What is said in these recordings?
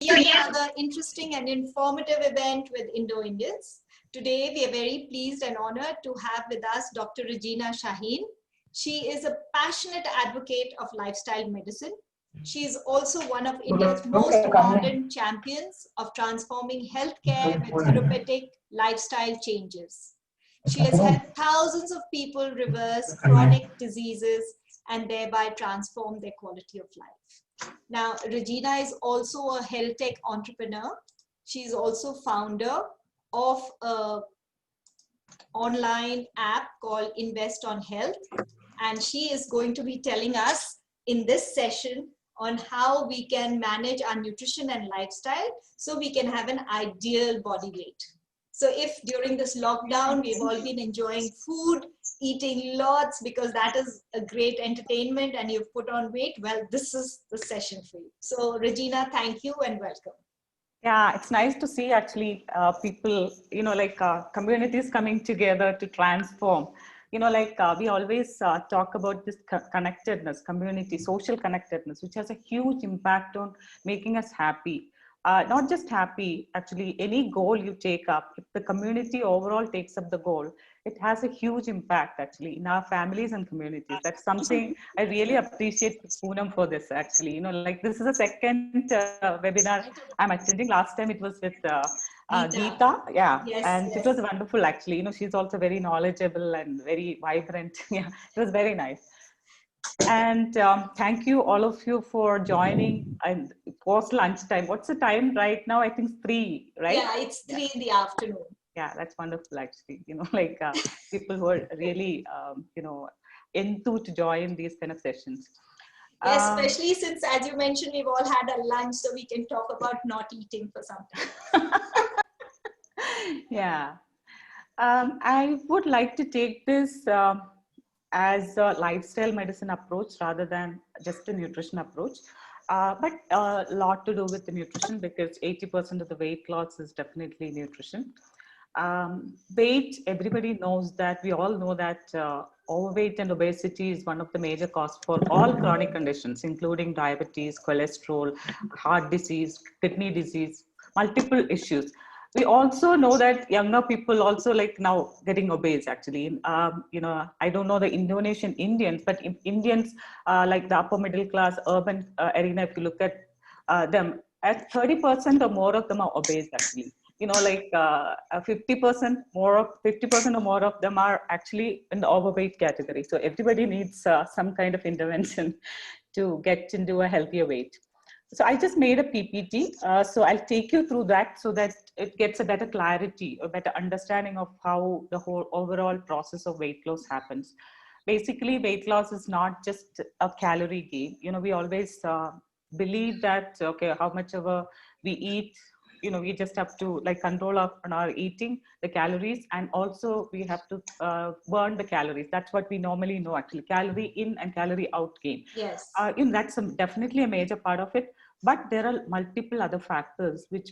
Yet another interesting and informative event with Indo-Indians. Today, we are very pleased and honored to have with us Dr. Regina Shaheen. She is a passionate advocate of lifestyle medicine. She is also one of India's most ardent champions of transforming healthcare with therapeutic lifestyle changes. She has helped thousands of people reverse chronic diseases and thereby transform their quality of life. Now, Regina is also a health tech entrepreneur. She's also founder of a online app called Invest on Health. And she is going to be telling us in this session on how we can manage our nutrition and lifestyle so we can have an ideal body weight. So if during this lockdown, we've all been enjoying food, eating lots because that is a great entertainment and you've put on weight, well, this is the session for you. So Regina, thank you and welcome. Yeah, it's nice to see actually people, communities coming together to transform. We always talk about this connectedness, community, social connectedness, which has a huge impact on making us happy. Not just happy, actually, any goal you take up, if the community overall takes up the goal, it has a huge impact actually in our families and communities. That's something I really appreciate Poonam for this actually. This is a second webinar I'm attending. Last time it was with Geeta. Yeah. Yes, And yes. it was wonderful actually. She's also very knowledgeable and very vibrant. Yeah, it was very nice. And thank you all of you for joining and post lunchtime. What's the time right now? I think it's 3, right? Yeah, it's 3 in the afternoon. Yeah, that's wonderful actually. People who are really, enthused to join these kind of sessions. Yes, especially since, as you mentioned, we've all had a lunch, so we can talk about not eating for some time. Yeah. I would like to take this as a lifestyle medicine approach rather than just a nutrition approach. But a lot to do with the nutrition because 80% of the weight loss is definitely nutrition. Weight, everybody knows that, we all know that overweight and obesity is one of the major causes for all chronic conditions, including diabetes, cholesterol, heart disease, kidney disease, multiple issues. We also know that younger people also like now getting obese actually. I don't know the Indonesian Indians, but Indians like the upper middle class urban arena, if you look at them, at 30% or more of them are obese actually. 50% more of 50% or more of them are actually in the overweight category. So everybody needs some kind of intervention to get into a healthier weight. So I just made a PPT. So I'll take you through that so that it gets a better clarity, a better understanding of how the whole overall process of weight loss happens. Basically, weight loss is not just a calorie gain. We always believe that, okay, how much ever we eat, we just have to like control on our eating the calories, and also we have to burn the calories. That's what we normally know actually, calorie in and calorie out gain. Yes. That's definitely a major part of it, but there are multiple other factors which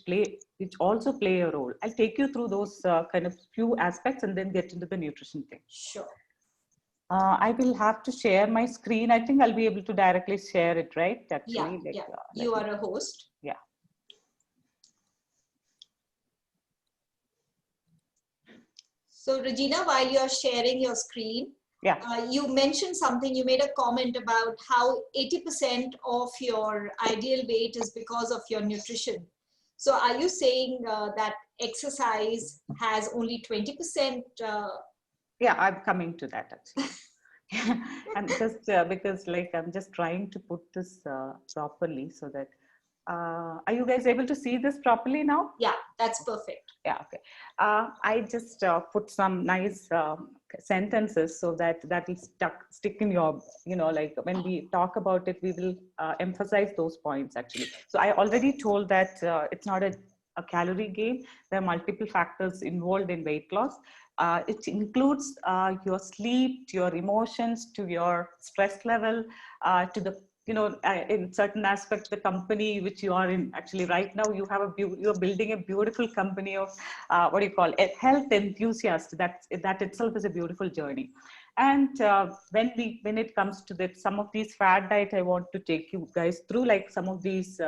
also play a role. I'll take you through those kind of few aspects and then get into the nutrition thing. Sure. I will have to share my screen. I think I'll be able to directly share it, right? Actually, yeah. You are a host. Yeah. So Regina, while you're sharing your screen, you mentioned something, you made a comment about how 80% of your ideal weight is because of your nutrition. So are you saying that exercise has only 20%? Yeah, I'm coming to that actually. And just because I'm just trying to put this properly so that, are you guys able to see this properly now? Yeah, that's perfect. Yeah, okay. I just put some nice sentences so that will stick in your, when we talk about it, we will emphasize those points actually. So I already told that it's not a calorie gain. There are multiple factors involved in weight loss. It includes your sleep, to your emotions, to your stress level, to the in certain aspects, the company which you are in. Actually, right now you have you're building a beautiful company of what do you call it, health enthusiasts. That itself is a beautiful journey. And when it comes to that, some of these fad diet, I want to take you guys through like some of these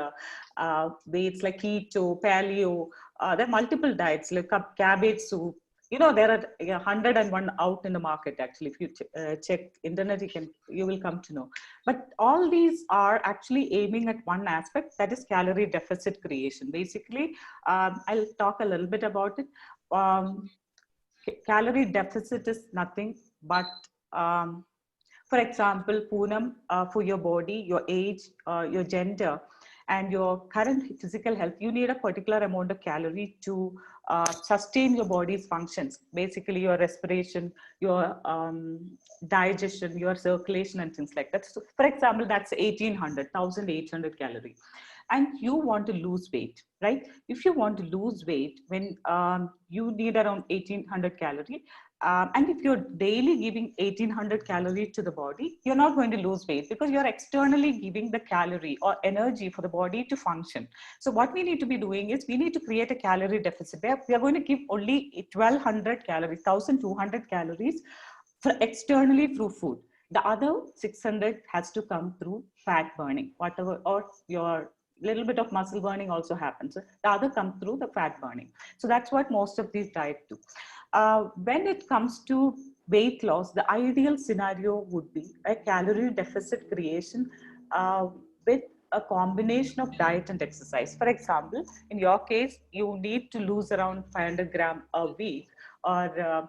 weights like keto, paleo. There are multiple diets like cabbage soup. You know, there are 101 out in the market. Actually, if you check internet, you will come to know. But all these are actually aiming at one aspect, that is calorie deficit creation. Basically, I'll talk a little bit about it. Calorie deficit is nothing but, for example, Poonam, for your body, your age, your gender, and your current physical health, you need a particular amount of calorie to sustain your body's functions. Basically, your respiration, your digestion, your circulation, and things like that. So, for example, that's 1,800 calories. And you want to lose weight, right? If you want to lose weight, when you need around 1,800 calories, and if you're daily giving 1,800 calories to the body, you're not going to lose weight because you're externally giving the calorie or energy for the body to function. So what we need to be doing is we need to create a calorie deficit. We are going to give only 1,200 calories, 1,200 calories for externally through food. The other 600 has to come through fat burning, whatever, or your little bit of muscle burning also happens. So the other comes through the fat burning. So that's what most of these diets do. When it comes to weight loss, the ideal scenario would be a calorie deficit creation with a combination of diet and exercise. For example, in your case, you need to lose around 500 grams a week or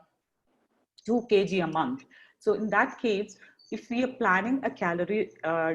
2 kg a month. So in that case, if we are planning a calorie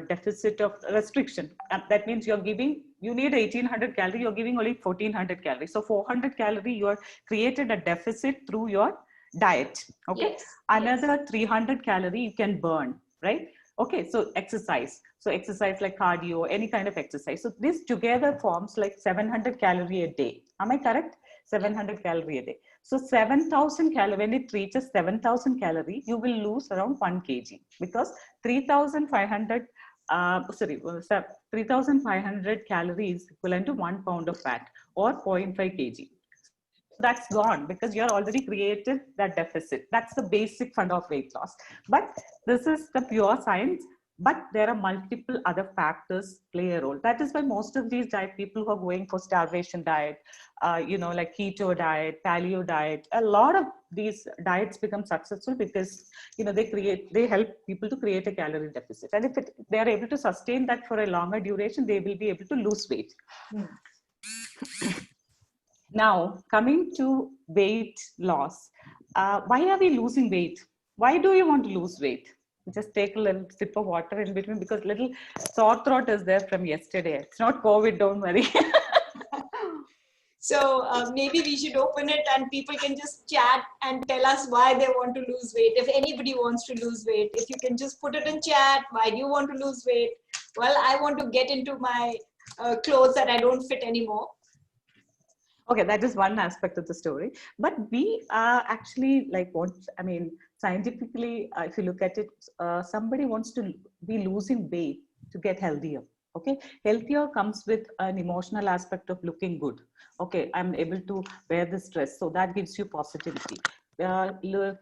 deficit of restriction, that means you need 1,800 calories, you're giving only 1,400 calories. So 400 calories, you are created a deficit through your diet. Okay. Yes. Another 300 calories you can burn, right? Okay. So exercise. So exercise like cardio, any kind of exercise. So this together forms like 700 calories a day. Am I correct? 700 calories a day. So 7,000 calories, when it reaches 7,000 calories, you will lose around 1 kg because 3,500 3,500 calories equivalent to 1 pound of fat or 0.5 kg. That's gone because you're already created that deficit. That's the basic fund of weight loss. But this is the pure science. But there are multiple other factors play a role. That is why most of these diet people who are going for starvation diet, like keto diet, paleo diet, a lot of these diets become successful because, they help people to create a calorie deficit. And if they are able to sustain that for a longer duration, they will be able to lose weight. Now, coming to weight loss, why are we losing weight? Why do you want to lose weight? Just take a little sip of water in between because little sore throat is there from yesterday. It's not COVID, don't worry. So maybe we should open it and people can just chat and tell us why they want to lose weight. If anybody wants to lose weight, if you can just put it in chat, why do you want to lose weight? Well, I want to get into my clothes that I don't fit anymore. Okay, that is one aspect of the story. But we actually scientifically, if you look at it, somebody wants to be losing weight to get healthier. Okay, healthier comes with an emotional aspect of looking good. Okay, I'm able to wear this dress, so that gives you positivity.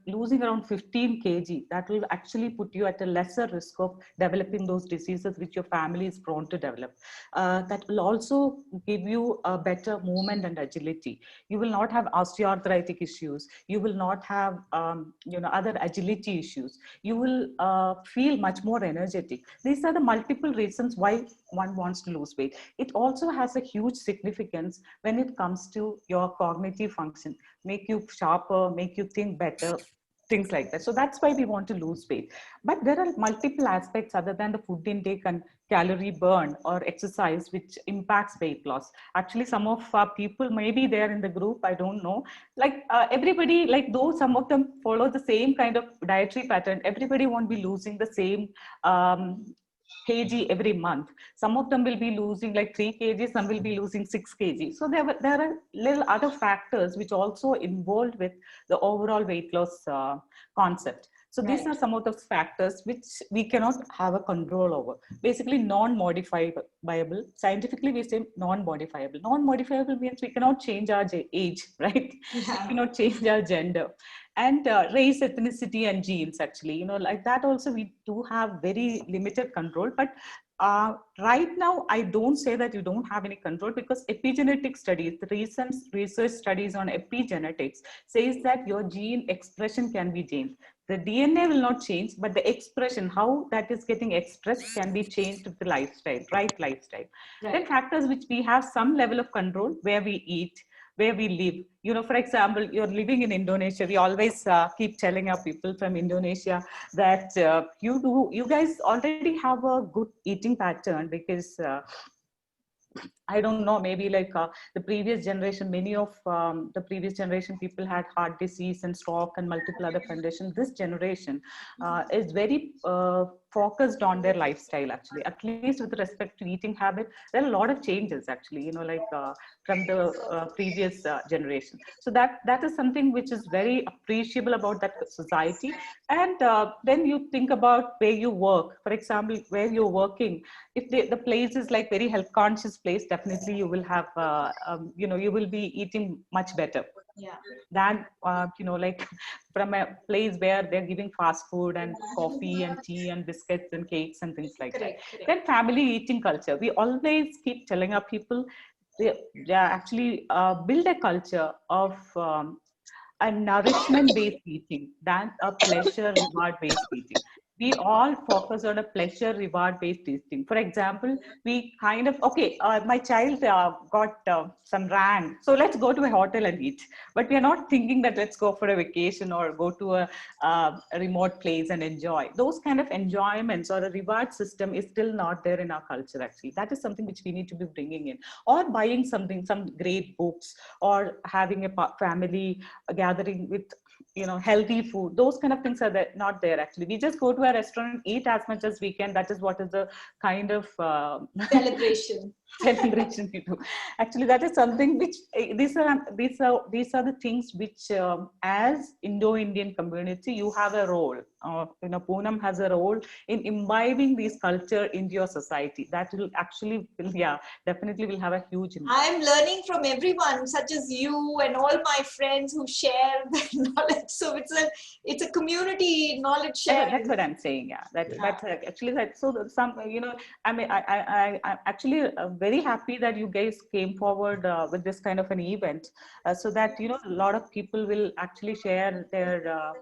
Losing around 15 kg, that will actually put you at a lesser risk of developing those diseases which your family is prone to develop. That will also give you a better movement and agility. You will not have osteoarthritic issues. You will not have other agility issues. You will feel much more energetic. These are the multiple reasons why one wants to lose weight. It also has a huge significance when it comes to your cognitive function, make you sharper, make you think better, things like that. So that's why we want to lose weight. But there are multiple aspects other than the food intake and calorie burn or exercise which impacts weight loss. Actually, some of our people may be there in the group, I don't know. Everybody, though some of them follow the same kind of dietary pattern, everybody won't be losing the same kg every month. Some of them will be losing 3 kg, some will be losing 6 kg. So there are little other factors which also involved with the overall weight loss concept. So these are some of the factors which we cannot have a control over. Basically, non-modifiable. Scientifically, we say non-modifiable. Non-modifiable means we cannot change our age, right? Yeah. We cannot change our gender. And race, ethnicity, and genes, actually, like that also we do have very limited control. But right now, I don't say that you don't have any control, because epigenetic studies, the recent research studies on epigenetics says that your gene expression can be changed. The DNA will not change, but the expression, how that is getting expressed, can be changed with the lifestyle, right lifestyle. Right. Then factors which we have some level of control: where we eat, where we live. For example, you're living in Indonesia. We always keep telling our people from Indonesia that you guys already have a good eating pattern, because I don't know, maybe like the previous generation, many of the previous generation people had heart disease and stroke and multiple other conditions. This generation is very focused on their lifestyle, actually, at least with respect to eating habit. There are a lot of changes, actually, from the previous generation. So that is something which is very appreciable about that society. And then you think about where you work. For example, where you're working, if the place is like very health conscious place, definitely you will have you will be eating much better than like from a place where they're giving fast food and coffee and tea and biscuits and cakes and things like that. Then family eating culture, we always keep telling our people, they actually build a culture of a nourishment based eating than a pleasure reward based eating. We all focus on a pleasure reward based eating. For example, we kind of, okay, my child got some rank, so let's go to a hotel and eat. But we are not thinking that let's go for a vacation or go to a remote place and enjoy. Those kind of enjoyments or a reward system is still not there in our culture, actually. That is something which we need to be bringing in. Or buying something, some great books, or having a family gathering with healthy food. Those kind of things are there, not there, actually. We just go to a restaurant, eat as much as we can. That is what is the kind of celebration we do. Actually, that is something which these are the things which as Indo-Indian community you have a role. Poonam has a role in imbibing this culture into your society. That will actually definitely will have a huge impact. I'm learning from everyone, such as you and all my friends who share their knowledge. So it's a community knowledge sharing. That's what I'm saying. Yeah, that's actually that. So some, I mean, I'm actually very happy that you guys came forward with this kind of an event, so that a lot of people will actually share their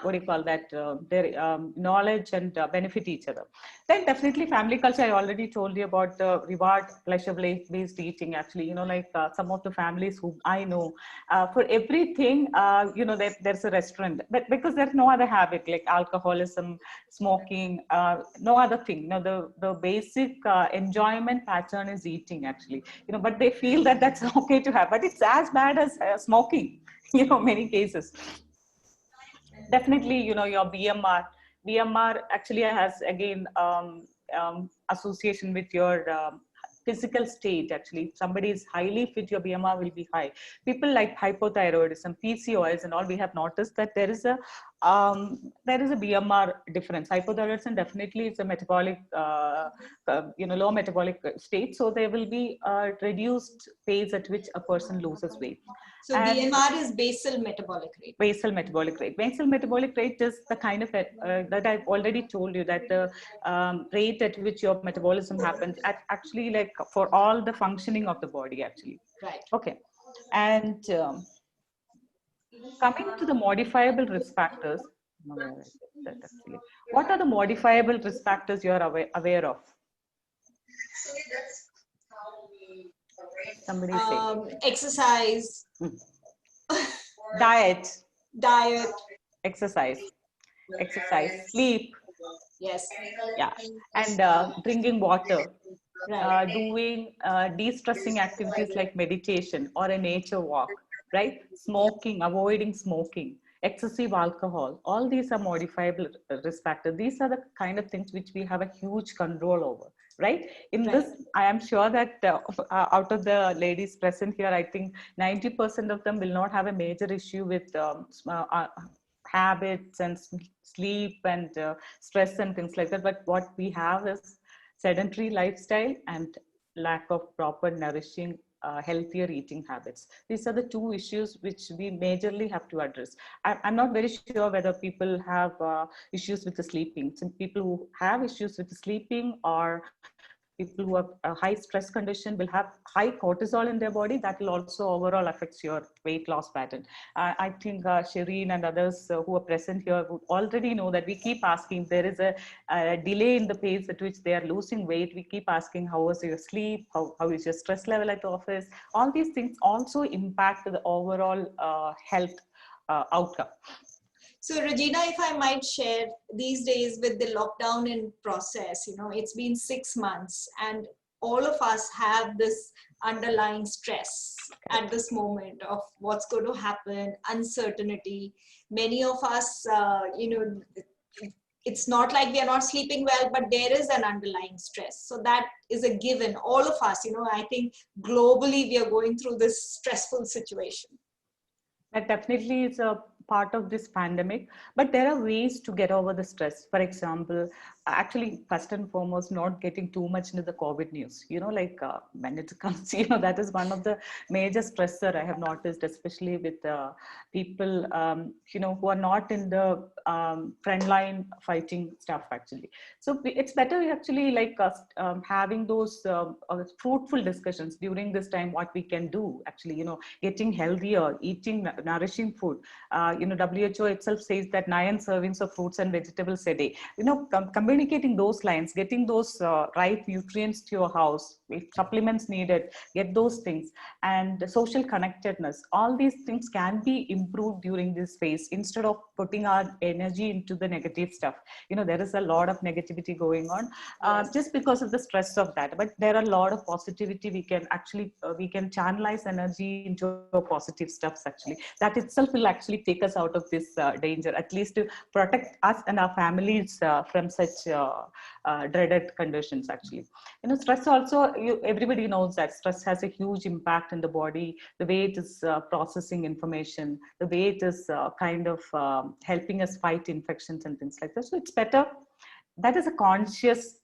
what do you call that, their knowledge and benefit each other. Then definitely family culture, I already told you about the reward pleasure based eating, actually. Like some of the families who I know, for everything, there's a restaurant, but because there's no other habit like alcoholism, smoking, no other thing. The basic enjoyment pattern is eating, actually. But they feel that that's okay to have, but it's as bad as smoking, many cases. Definitely, your BMR actually has, again, association with your physical state. Actually, if somebody is highly fit, your BMR will be high. People like hypothyroidism, PCOS and all, we have noticed that there is a BMR difference. Hypothyroidism definitely is a metabolic, low metabolic state. So there will be a reduced pace at which a person loses weight. So BMR is basal metabolic rate. Basal metabolic rate. Basal metabolic rate is the kind of that I've already told you, that the rate at which your metabolism happens, actually, like for all the functioning of the body, actually. Right. Okay. And coming to the modifiable risk factors, what are the modifiable risk factors you are aware of? Somebody say. Exercise. Diet. Exercise, sleep. Yes. Yeah. And drinking water. Right. Doing de-stressing activities like meditation or a nature walk, right? Smoking, avoiding smoking, excessive alcohol. All these are modifiable risk factors. These are the kind of things which we have a huge control over, right? This, I am sure that out of the ladies present here, I think 90% of them will not have a major issue with habits and sleep and stress and things like that. But what we have is sedentary lifestyle and lack of proper nourishing healthier eating habits. These are the two issues which we majorly have to address. I'm not very sure whether people have issues with the sleeping. Some people who have issues with the sleeping or people who have a high stress condition will have high cortisol in their body. That will also overall affects your weight loss pattern. I think Shireen and others who are present here would already know that we keep asking, there is a delay in the pace at which they are losing weight. We keep asking, how was your sleep? How is your stress level at the office? All these things also impact the overall health outcome. So Regina, if I might share, these days with the lockdown in process, it's been 6 months and all of us have this underlying stress at this moment of what's going to happen, uncertainty. Many of us, it's not like we are not sleeping well, but there is an underlying stress. So that is a given. All of us, I think globally we are going through this stressful situation. That definitely is a part of this pandemic, but there are ways to get over the stress. For example, actually, first and foremost, not getting too much into the COVID news. When it comes, that is one of the major stressor I have noticed, especially with people, who are not in the frontline fighting stuff, actually. So it's better actually having those fruitful discussions during this time, what we can do, actually, getting healthier, eating nourishing food. WHO itself says that 9 servings of fruits and vegetables a day. Communicating those lines, getting those right nutrients to your house, if supplements needed, get those things, and social connectedness. All these things can be improved during this phase instead of putting our energy into the negative stuff. There is a lot of negativity going on just because of the stress of that. But there are a lot of positivity. We can actually we can channelize energy into positive stuffs. Actually, that itself will actually take us out of this danger, at least to protect us and our families from such dreaded conditions. Actually, stress also, everybody knows that stress has a huge impact in the body, the way it is processing information, the way it is helping us fight infections and things like that. So it's better. That is a conscious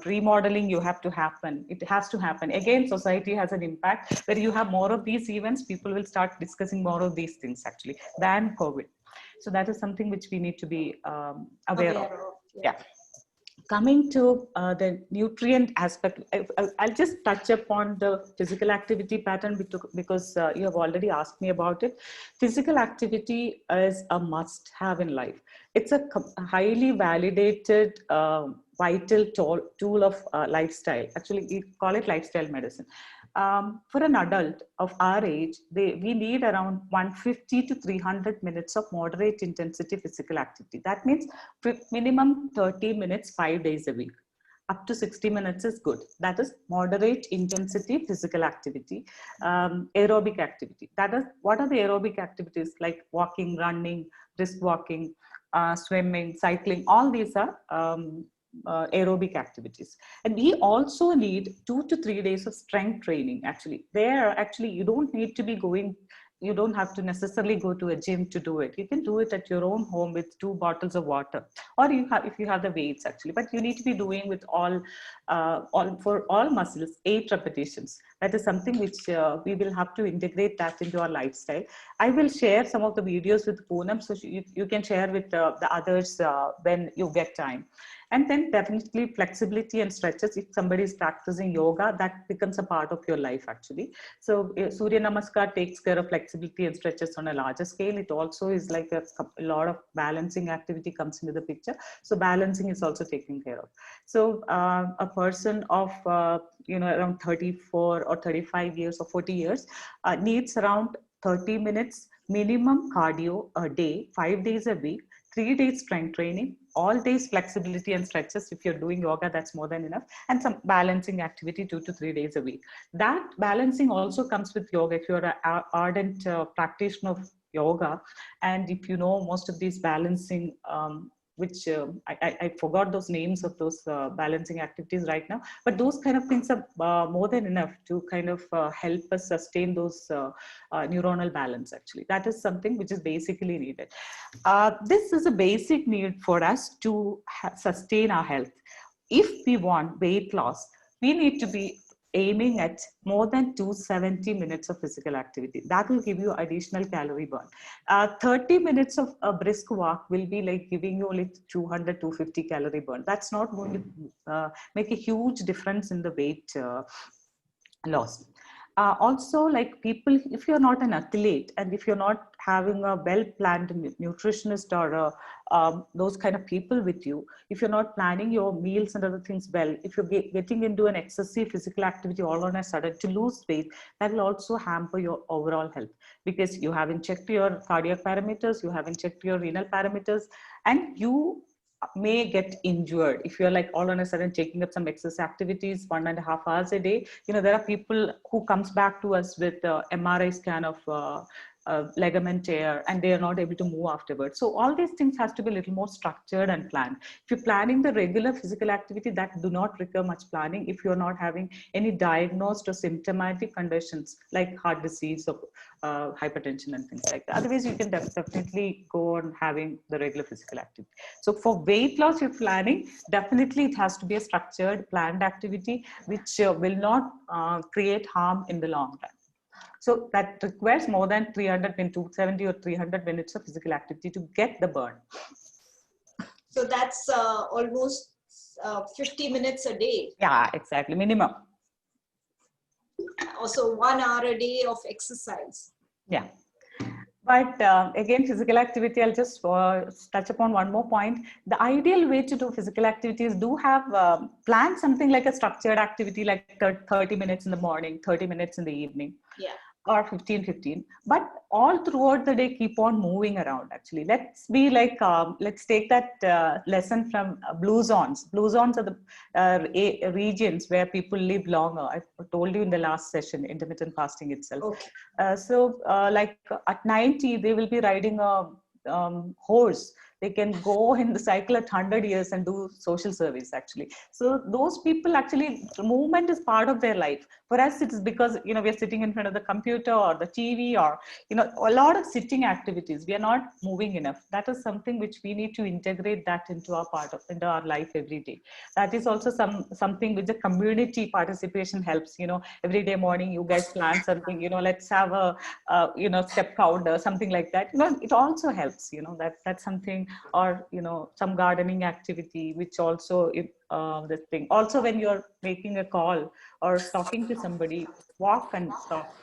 remodeling you have to happen. It has to happen. Again, society has an impact. Where you have more of these events, people will start discussing more of these things actually than COVID. So that is something which we need to be aware of. Yeah. Coming to the nutrient aspect, I'll just touch upon the physical activity pattern because you have already asked me about it. Physical activity is a must have in life. It's a highly validated, vital tool of lifestyle. Actually, we call it lifestyle medicine. For an adult of our age, we need around 150 to 300 minutes of moderate intensity physical activity. That means minimum 30 minutes, 5 days a week. Up to 60 minutes is good. That is moderate intensity physical activity. Aerobic activity. That is, what are the aerobic activities like walking, running, brisk walking, swimming, cycling? All these are aerobic activities. And we also need 2 to 3 days of strength training. Actually, you don't need to be going, you don't have to necessarily go to a gym to do it. You can do it at your own home with 2 bottles of water, or if you have the weights actually. But you need to be doing with for all muscles 8 repetitions. That is something which we will have to integrate that into our lifestyle. I will share some of the videos with Poonam, so you can share with the others when you get time. And then definitely flexibility and stretches. If somebody is practicing yoga, that becomes a part of your life actually. So Surya Namaskar takes care of flexibility and stretches on a larger scale. It also is like a lot of balancing activity comes into the picture. So balancing is also taken care of. So a person of around 34 or 35 years or 40 years needs around 30 minutes minimum cardio a day, 5 days a week, 3 days strength training, all days flexibility and stretches. If you're doing yoga, that's more than enough, and some balancing activity 2 to 3 days a week. That balancing also comes with yoga. If you're an ardent practitioner of yoga, and if you know most of these balancing which I forgot those names of those balancing activities right now, but those kind of things are more than enough to kind of help us sustain those neuronal balance. Actually, that is something which is basically needed. This is a basic need for us to sustain our health. If we want weight loss, we need to be aiming at more than 270 minutes of physical activity. That will give you additional calorie burn. 30 minutes of a brisk walk will be like giving you only 200, 250 calorie burn. That's not going to make a huge difference in the weight loss. Also, like people, if you're not an athlete and if you're not having a well-planned nutritionist or those kind of people with you, if you're not planning your meals and other things well, if you're getting into an excessive physical activity all on a sudden to lose weight, that will also hamper your overall health, because you haven't checked your cardiac parameters, you haven't checked your renal parameters, and you may get injured if you're like all on a sudden taking up some excess activities 1.5 hours a day. There are people who comes back to us with MRI scan of ligament tear, and they are not able to move afterwards. So all these things has to be a little more structured and planned. If you're planning the regular physical activity, that do not require much planning if you're not having any diagnosed or symptomatic conditions like heart disease or hypertension and things like that. Otherwise, you can definitely go on having the regular physical activity. So for weight loss, you're planning, definitely it has to be a structured, planned activity, which will not create harm in the long run. So that requires more than 270 or 300 minutes of physical activity to get the burn. So that's almost 50 minutes a day. Yeah, exactly, minimum. Also 1 hour a day of exercise. Yeah. But again, physical activity, I'll just touch upon one more point. The ideal way to do physical activities, do have plan something like a structured activity, like 30 minutes in the morning, 30 minutes in the evening. Yeah. Or 15, but all throughout the day, keep on moving around. Actually, let's be like, let's take that lesson from blue zones. Blue zones are the regions where people live longer. I told you in the last session, intermittent fasting itself. Okay. So like at 90, they will be riding a horse. They can go in the cycle at 100 years and do social service, actually. So those people, actually, movement is part of their life. For us, it is because, we're sitting in front of the computer or the TV or, a lot of sitting activities. We are not moving enough. That is something which we need to integrate that into our life every day. That is also something which the community participation helps. Every day morning, you guys plan something, let's have a, step count or something like that. It also helps, that's something, or, some gardening activity, which also, this thing. Also, when you're making a call or talking to somebody, walk and talk.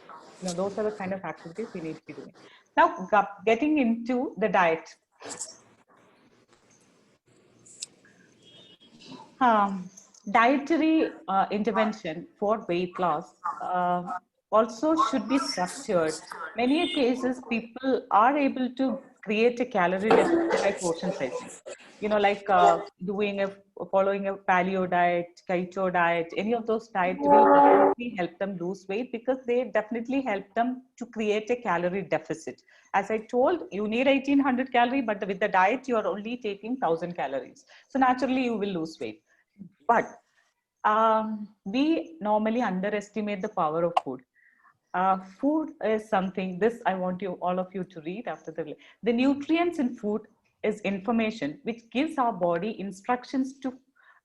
Those are the kind of activities we need to be doing. Now, getting into the diet. Dietary intervention for weight loss also should be structured. Many cases, people are able to create a calorie deficit by portion sizing. Like following a paleo diet, keto diet, any of those diets will definitely help them lose weight, because they definitely help them to create a calorie deficit. As I told, you need 1800 calories, but with the diet, you are only taking 1000 calories. So naturally, you will lose weight. But we normally underestimate the power of food. Food is something, this I want all of you to read after the nutrients in food is information which gives our body instructions to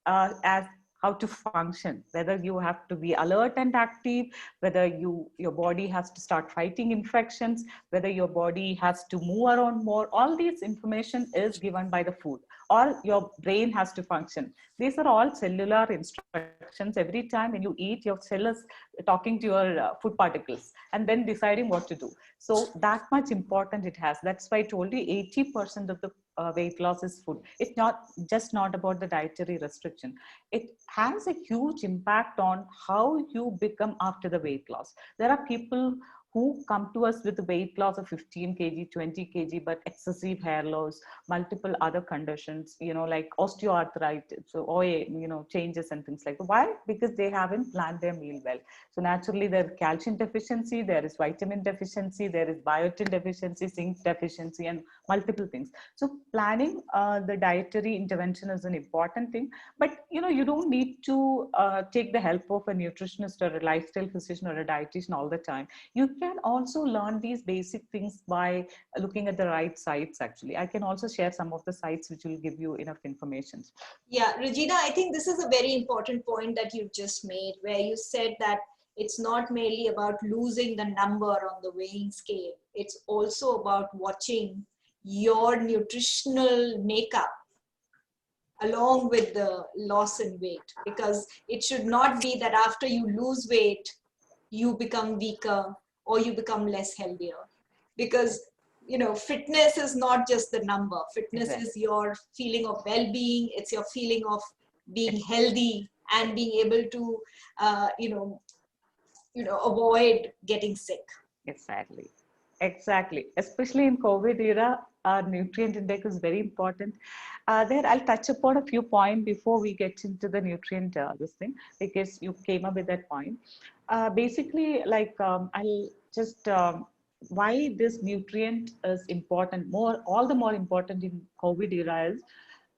as how to function, whether you have to be alert and active, whether your body has to start fighting infections, whether your body has to move around more. All these information is given by the food, or your brain has to function. These are all cellular instructions. Every time when you eat, your cell is talking to your food particles and then deciding what to do. So that much important it has. That's why I told you 80% of the weight loss is food. It's not about the dietary restriction. It has a huge impact on how you become after the weight loss. There are people who come to us with weight loss of 15 kg, 20 kg, but excessive hair loss, multiple other conditions, like osteoarthritis, so OA, changes and things like that. Why? Because they haven't planned their meal well. So naturally, there is calcium deficiency, there is vitamin deficiency, there is biotin deficiency, zinc deficiency, and multiple things. So planning the dietary intervention is an important thing, but you don't need to take the help of a nutritionist or a lifestyle physician or a dietitian all the time. You can also learn these basic things by looking at the right sites. Actually, I can also share some of the sites which will give you enough information. Yeah, Regina, I think this is a very important point that you just made, where you said that it's not merely about losing the number on the weighing scale. It's also about watching your nutritional makeup along with the loss in weight, because it should not be that after you lose weight, you become weaker or you become less healthier. Because fitness is not just the number. Fitness Exactly. is your feeling of well-being. It's your feeling of being healthy and being able to avoid getting sick. Exactly. Especially in COVID era, our nutrient intake is very important. There, I'll touch upon a few points before we get into the nutrient this thing, because you came up with that point. Basically, like I'll just why this nutrient is important, all the more important in COVID era is,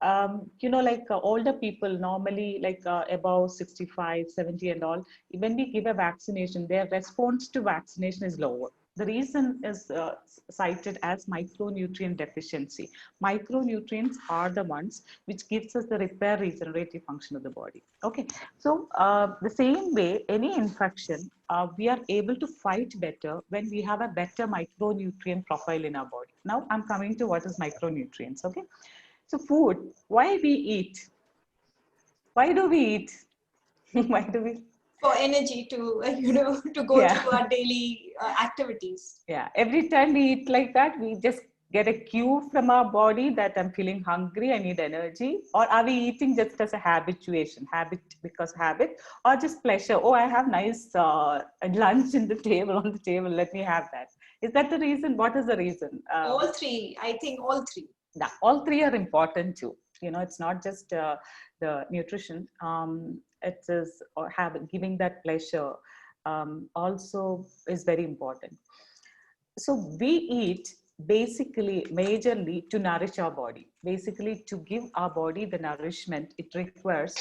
like older people normally, like above 65, 70 and all, when we give a vaccination, their response to vaccination is lower. The reason is cited as micronutrient deficiency. Micronutrients are the ones which gives us the repair regenerative function of the body. Okay, so the same way, any infection, we are able to fight better when we have a better micronutrient profile in our body. Now I'm coming to what is micronutrients. Okay, so food, why we eat? Why do we eat? Why do we? For energy to to go Yeah, through our daily activities. yeah. Every time we eat like that, we just get a cue from our body that I'm feeling hungry, I need energy. Or are we eating just as a habituation, habit because habit, or just pleasure? Oh, I have nice lunch in the table on the table. Let me have that. Is that the reason? What is the reason? All three, I think all three. Yeah, all three are important too. It's not just the nutrition. It is, or giving that pleasure also is very important. So we eat basically majorly to nourish our body, basically to give our body the nourishment it requires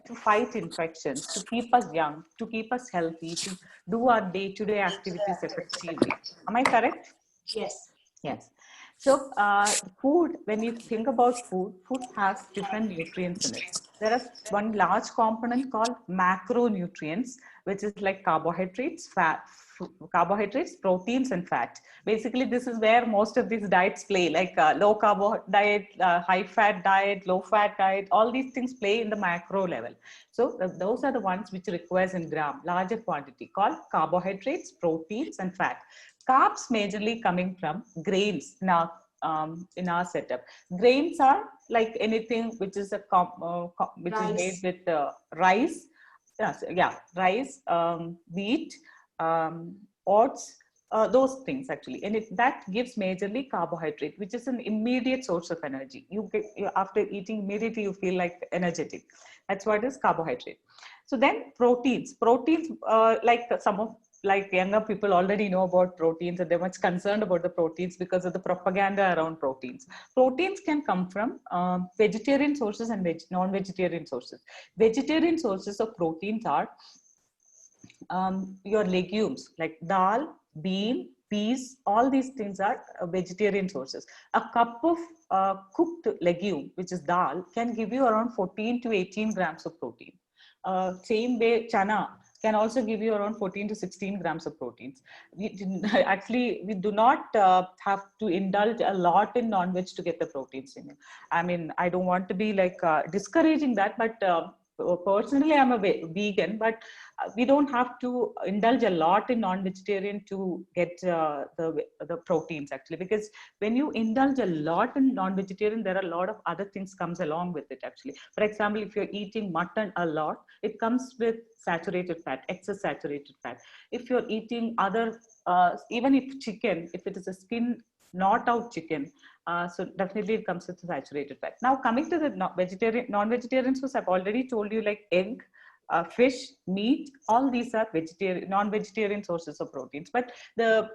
to fight infections, to keep us young, to keep us healthy, to do our day-to-day activities effectively. Am I correct? Yes. Yes. So food, when you think about food, food has different nutrients in it. There is one large component called macronutrients, which is like carbohydrates, carbohydrates, proteins, and fat. Basically, this is where most of these diets play, like low carbo diet, high fat diet, low fat diet. All these things play in the macro level. So those are the ones which requires in gram, larger quantity, called carbohydrates, proteins, and fat. Carbs majorly coming from grains in our setup. Grains are like anything which is which is made Rice. with rice. Yeah, rice, wheat, oats, those things actually, and that gives majorly carbohydrate, which is an immediate source of energy. After eating immediately you feel like energetic. That's what is carbohydrate. So then proteins, like some of, like younger people already know about proteins, and they're much concerned about the proteins because of the propaganda around proteins. Proteins can come from vegetarian sources and non-vegetarian sources. Vegetarian sources of proteins are your legumes like dal, bean, peas. All these things are vegetarian sources. A cup of cooked legume, which is dal, can give you around 14 to 18 grams of protein. Same way, chana can also give you around 14 to 16 grams of proteins. Actually, we do not have to indulge a lot in non-veg to get the proteins in it. I mean, I don't want to be like discouraging that, but personally, I'm a vegan, but we don't have to indulge a lot in non-vegetarian to get the proteins actually, because when you indulge a lot in non-vegetarian, there are a lot of other things comes along with it actually. For example, if you're eating mutton a lot, it comes with saturated fat, excess saturated fat. If you're eating other, even if chicken, if it is a skin not out chicken, so definitely it comes with saturated fat. Now coming to the non-vegetarian source, I've already told you like egg, fish, meat, all these are vegetarian, non-vegetarian sources of proteins. But the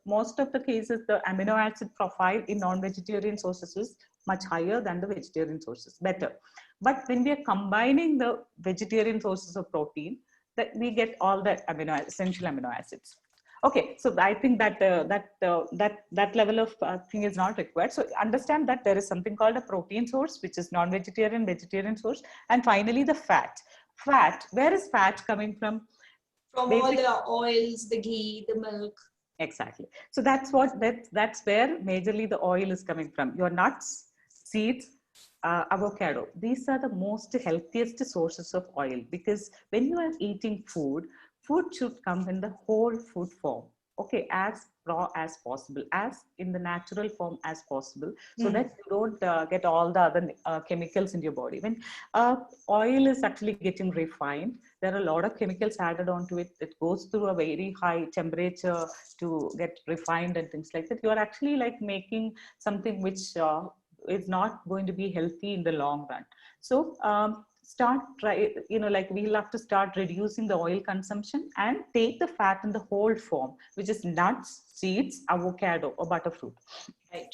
most of the cases, the amino acid profile in non-vegetarian sources is much higher than the vegetarian sources, better. But when we are combining the vegetarian sources of protein, that we get all the essential amino acids. Okay, so I think that that level of thing is not required. So understand that there is something called a protein source, which is non-vegetarian, vegetarian source, and finally the fat. Fat, where is fat coming from? From all the oils, the ghee, the milk. Exactly. So that's where majorly the oil is coming from. Your nuts, seeds, avocado. These are the most healthiest sources of oil, because when you are eating food, food should come in the whole food form. Okay, as raw as possible, as in the natural form as possible, so that you don't get all the other chemicals in your body. When oil is actually getting refined, there are a lot of chemicals added onto it. It goes through a very high temperature to get refined and things like that. You are actually like making something which is not going to be healthy in the long run. So we'll have to start reducing the oil consumption and take the fat in the whole form, which is nuts, seeds, avocado, or butterfruit. Right.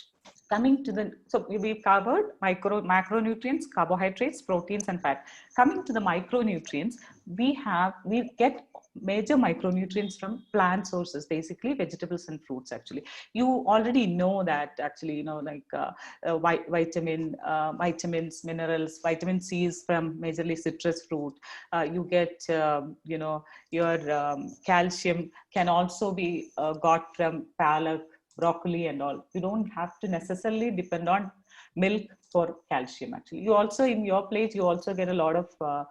Coming to the, so we've covered macronutrients, carbohydrates, proteins, and fat. Coming to the micronutrients, we get major micronutrients from plant sources, basically vegetables and fruits. Actually, you already know that. Actually, vitamins, minerals, vitamin C is from majorly citrus fruit. You get your calcium can also be got from palak, broccoli, and all. You don't have to necessarily depend on milk for calcium. Actually, you also, in your plate, you also get a lot of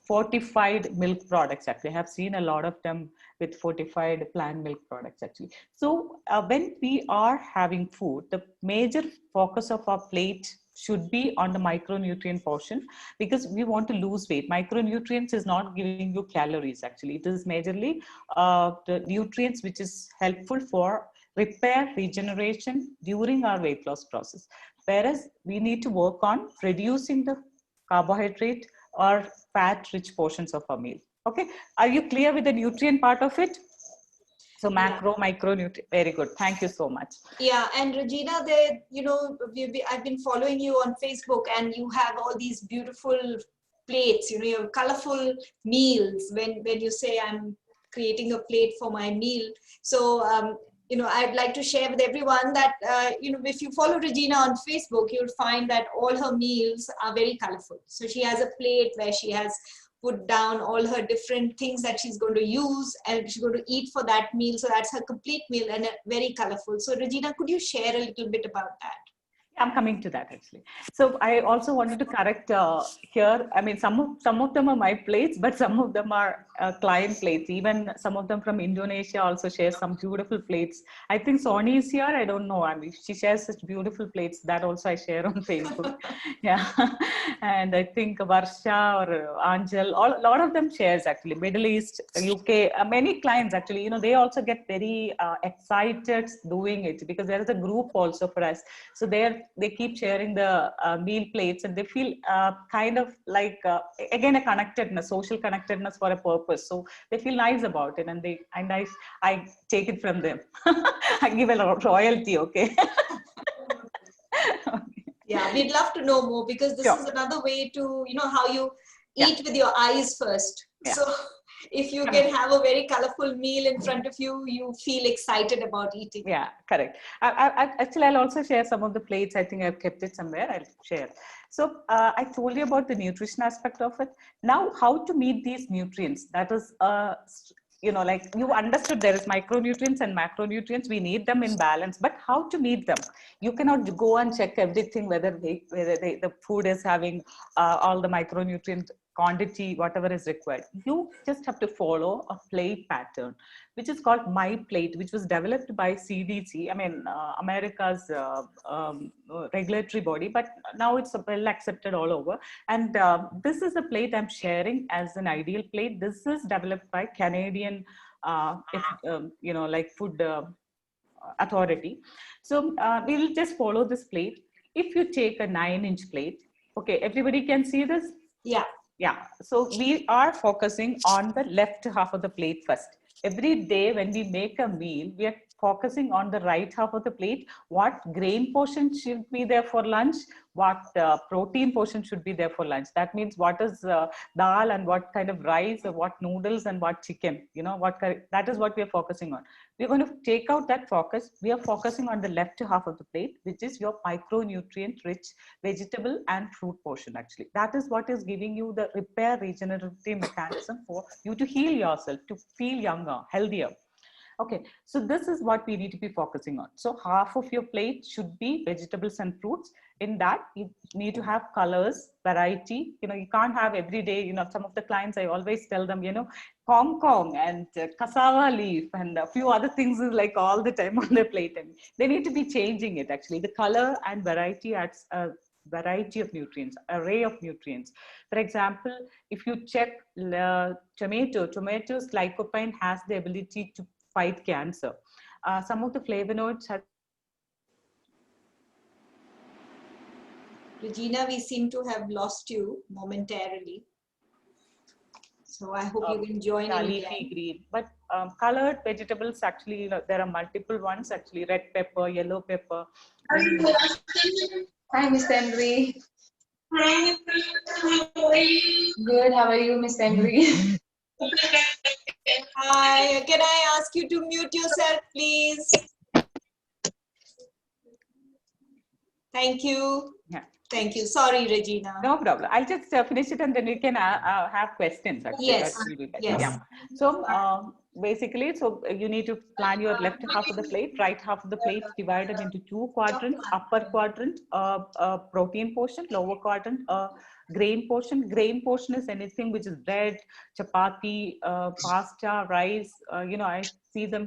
fortified milk products. Actually, I have seen a lot of them with fortified plant milk products actually. So when we are having food, the major focus of our plate should be on the micronutrient portion, because we want to lose weight. Micronutrients is not giving you calories. Actually, it is majorly the nutrients which is helpful for repair, regeneration during our weight loss process. Whereas we need to work on reducing the carbohydrate or fat rich portions of our meal. Okay, are you clear with the nutrient part of it? So macro, micronutrient, very good. Thank you so much. Yeah, and Regina, I've been following you on Facebook, and you have all these beautiful plates. You have colorful meals. When you say I'm creating a plate for my meal, so I'd like to share with everyone that if you follow Regina on Facebook, you'll find that all her meals are very colorful. So she has a plate where she has put down all her different things that she's going to use and she's going to eat for that meal. So that's her complete meal and very colorful. So Regina, could you share a little bit about that? I'm coming to that actually. So I also wanted to correct here. I mean, some of them are my plates, but some of them are client plates. Even some of them from Indonesia also share some beautiful plates. I think Sony is here. I don't know. I mean, she shares such beautiful plates. That also I share on Facebook. Yeah, and I think Varsha or Angel, a lot of them shares actually. Middle East, UK, many clients actually. They also get very excited doing it, because there is a group also for us. So they keep sharing the meal plates, and they feel kind of like again a connectedness, social connectedness for a purpose. So they feel nice about it, and I take it from them. I give a royalty, okay. Yeah, we'd love to know more, because this is another way to how you eat with your eyes first. So if you can have a very colorful meal in front of you, you feel excited about eating. Yeah, correct. Actually, I'll also share some of the plates. I think I've kept it somewhere. I'll share. So I told you about the nutrition aspect of it. Now, how to meet these nutrients? That is you know, like you understood there is micronutrients and macronutrients. We need them in balance, but how to need them? You cannot go and check everything whether the food is having all the micronutrient quantity, whatever is required. You just have to follow a plate pattern, which is called My Plate, which was developed by CDC. I mean, America's regulatory body, but now it's well accepted all over. And this is the plate I'm sharing as an ideal plate. This is developed by Canadian, you know, like food authority. So we will just follow this plate. If you take a 9-inch plate, okay, everybody can see this? Yeah. Yeah, so we are focusing on the left half of the plate first. Every day when we make a meal, we are focusing on the right half of the plate. What grain portion should be there for lunch? What protein portion should be there for lunch? That means what is dal and what kind of rice, or what noodles and what chicken, you know, that is what we are focusing on. We're going to take out that focus. We are focusing on the left half of the plate, which is your micronutrient rich vegetable and fruit portion. Actually, that is what is giving you the repair regenerative mechanism for you to heal yourself, to feel younger, healthier. Okay, so this is what we need to be focusing on. So half of your plate should be vegetables and fruits. In that, you need to have colors, variety. You know, you can't have every day, you know, some of the clients, I always tell them, you know, Kong Kong and cassava leaf and a few other things is like all the time on their plate. And they need to be changing it actually. The color and variety adds a variety of nutrients, array of nutrients. For example, if you check tomatoes lycopene has the ability to fight cancer. Some of the flavonoids have. Regina, we seem to have lost you momentarily. So I hope you can join in leafy again. green, but colored vegetables actually, you know, there are multiple ones actually, red pepper, yellow pepper. Hi, Miss Henry. Good. How are you, Miss Henry? Hi, can I ask you to mute yourself, please? Thank you. Yeah. Thank you. Sorry, Regina. No problem. I'll just finish it and then we can have questions. Actually. Yes. That will be better. Yes. Yeah. So basically, so you need to plan your left half of the plate, right half of the plate divided into 2 quadrants. Upper quadrant, protein portion, lower quadrant, grain portion. Grain portion is anything which is bread, chapati, pasta, rice. You know, I see them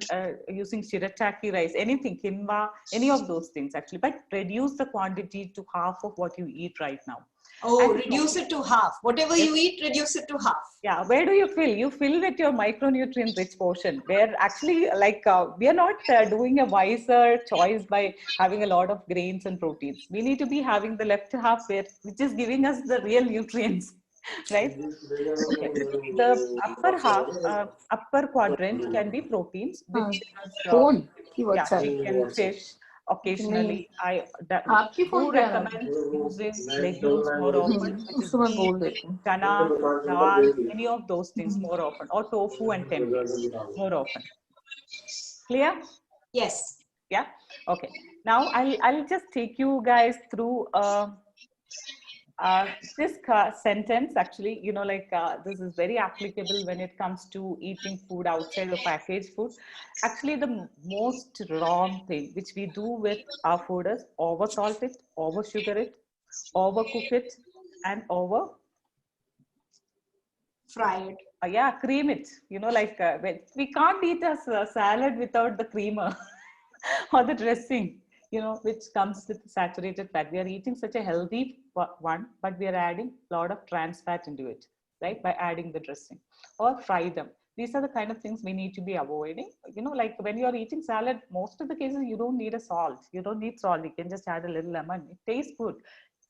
using shirataki rice, anything, quinoa, any of those things actually, but reduce the quantity to half of what you eat right now. Oh, and reduce it to half. Whatever you eat, reduce it to half. Yeah. Where do you fill? You fill with your micronutrient rich portion, where actually like we are not doing a wiser choice by having a lot of grains and proteins. We need to be having the left half where, which is giving us the real nutrients. Right. Okay. The upper half, upper quadrant can be proteins, which is chicken, fish. Occasionally, I do recommend using legumes more often, which is beef, chana, dal, any of those things more often, or tofu and tempeh more often. Clear? Yes. Yeah. Okay. Now I'll just take you guys through this sentence. Actually, you know, like this is very applicable when it comes to eating food outside of packaged food. Actually, the most wrong thing which we do with our food is over salt it, over sugar it, overcook it, and over fry it. Yeah, cream it. You know, like we can't eat a salad without the creamer or the dressing, you know, which comes with saturated fat. We are eating such a healthy one, but we are adding a lot of trans fat into it, right? By adding the dressing or fry them. These are the kind of things we need to be avoiding. You know, like when you are eating salad, most of the cases you don't need a salt. You don't need salt. You can just add a little lemon. It tastes good.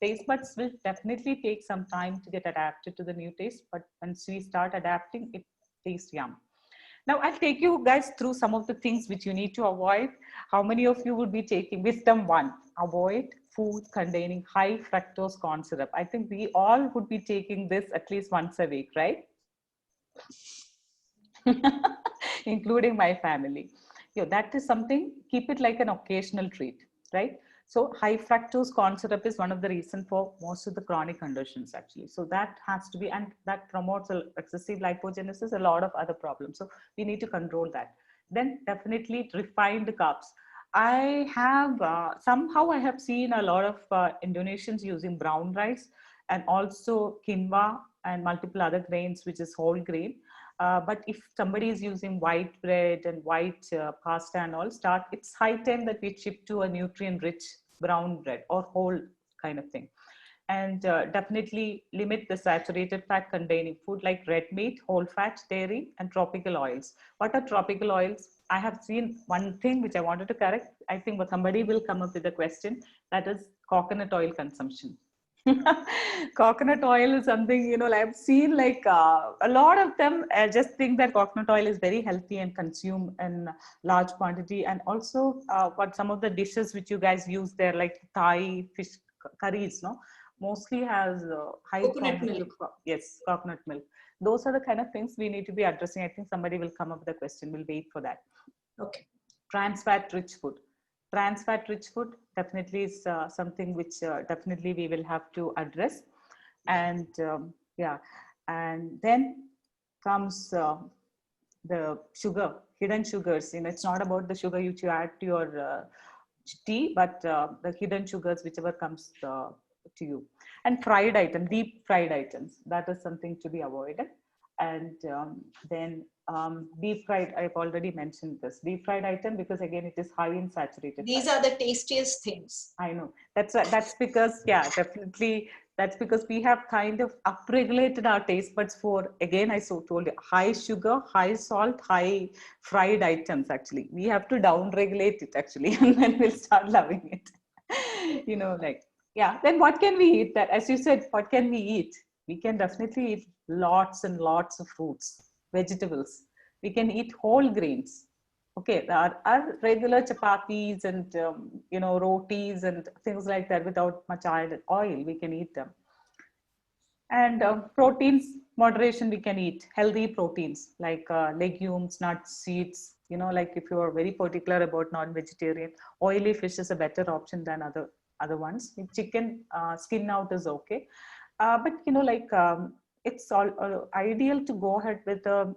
Taste buds will definitely take some time to get adapted to the new taste, but once we start adapting, it tastes yum. Now I'll take you guys through some of the things which you need to avoid. How many of you would be taking wisdom 1? Avoid food containing high fructose corn syrup. I think we all would be taking this at least once a week, right? Including my family. That is something, keep it like an occasional treat, right? So high fructose corn syrup is one of the reasons for most of the chronic conditions actually. So that has to be, and that promotes excessive lipogenesis, a lot of other problems. So we need to control that. Then definitely refined carbs. I have, somehow I have seen a lot of Indonesians using brown rice and also quinoa and multiple other grains, which is whole grain. But if somebody is using white bread and white pasta and all, it's high time that we shift to a nutrient-rich brown bread or whole kind of thing. And definitely limit the saturated fat containing food like red meat, whole fat, dairy, and tropical oils. What are tropical oils? I have seen one thing which I wanted to correct. I think somebody will come up with a question, that is coconut oil consumption. Coconut oil is something, I've seen like a lot of them just think that coconut oil is very healthy and consume in large quantity. And also what some of the dishes which you guys use there, like Thai fish curries, no, mostly has high Coconut quantity milk. of, yes, coconut milk. Those are the kind of things we need to be addressing. I think somebody will come up with a question. We'll wait for that. Okay. Trans fat rich food. Trans fat rich food definitely is something which definitely we will have to address. And yeah, and then comes the sugar, hidden sugars. It's not about the sugar which you add to your tea, but the hidden sugars, whichever comes to you. And fried items, deep fried items, that is something to be avoided. And then deep fried, I've already mentioned this deep fried item, because again it is high in saturated These fat. are the tastiest things. I know that's because, yeah, definitely that's because we have kind of upregulated our taste buds for, again, I told you, high sugar, high salt, high fried items. Actually, we have to downregulate it actually, and then we'll start loving it. Like, yeah. Then what can we eat? That, as you said, what can we eat? We can definitely eat lots and lots of fruits, vegetables. We can eat whole grains. Okay, our regular chapatis and rotis and things like that without much oil, we can eat them. And proteins, moderation, we can eat healthy proteins like legumes, nuts, seeds. Like if you are very particular about non-vegetarian, oily fish is a better option than other ones. If chicken, skin out is okay, but like it's all ideal to go ahead with a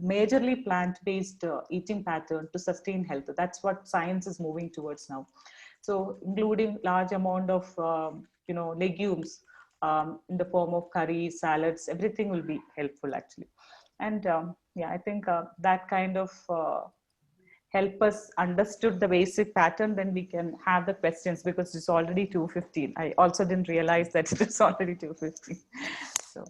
majorly plant-based eating pattern to sustain health. That's what science is moving towards now. So including large amount of legumes in the form of curries, salads, everything will be helpful actually. And yeah, I think that kind of help us understood the basic pattern, then we can have the questions, because it's already 2:15. I also didn't realize that it is already 2:15. So